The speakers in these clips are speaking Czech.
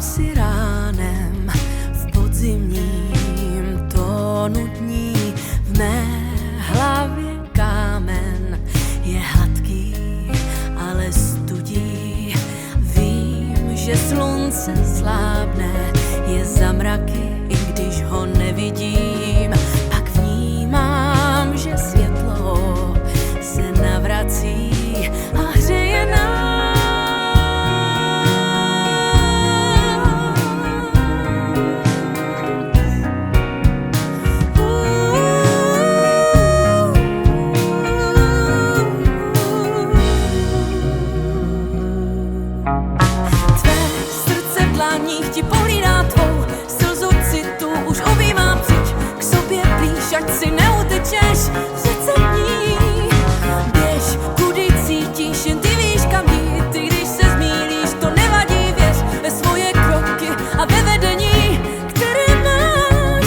Zpívám si ránem v podzimním tónu dní. V mé hlavě kámen je hladký, ale studí. Vím, že slunce slábne, je za mraky, i když ho nevidím. Pak vnímám, že světlo se navrací a hřeje nás. Ti pohlídá tvou slzu citu, už objímám, přijď k sobě blíž, ať si neutečeš v řece dní. Běž, kudy cítíš, jen ty víš, kam jít, ty když se zmýlíš, to nevadí, věř ve svoje kroky a ve vedení, které máš.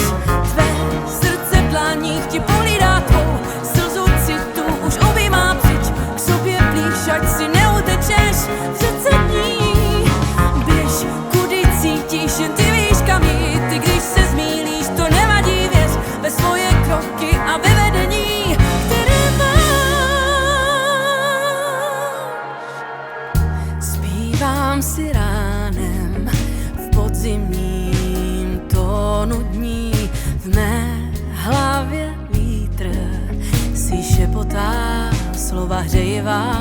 Tvé srdce v dlaních ti pohlídá tvou slzu citu, už objímám, přijď k sobě blíž, ať si neutečeš v řece dní. Jen ty víš, kam jít, ty když se zmýlíš, to nevadí, věř ve svoje kroky a ve vedení, které máš. Zpívám si ránem v podzimním tónu dní. V mé hlavě vítr si šepotá slova hřejivá.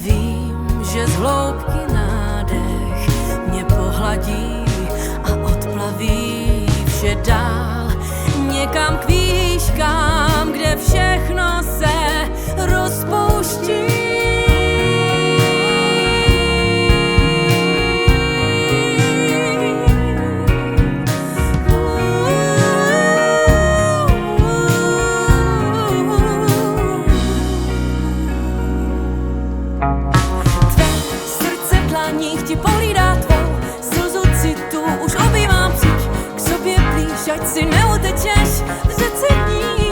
Vím, že z hloubky nádech mě pohladí a odplaví vše dál někam k výškám, kde všechno se rozpouští. Tvé srdce v dlaních ti pohlídá tvou slzu citu, už objímám, přijď k sobě blíž, ať si neutečeš v řece dní.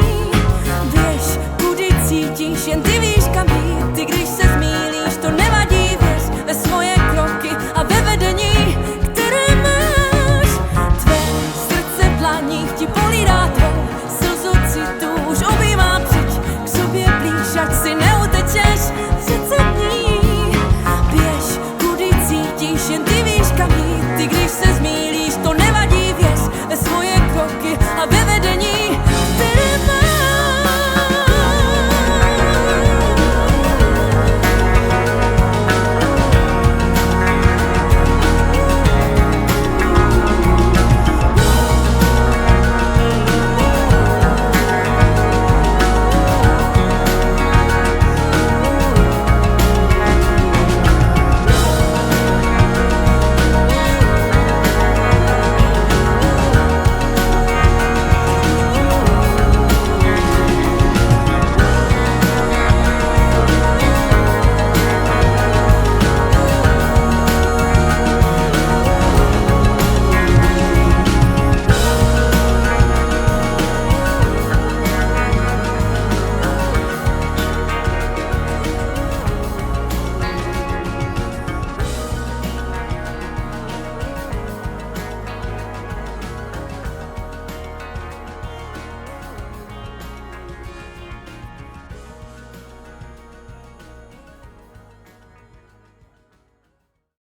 Běž, kudy cítíš, jen ty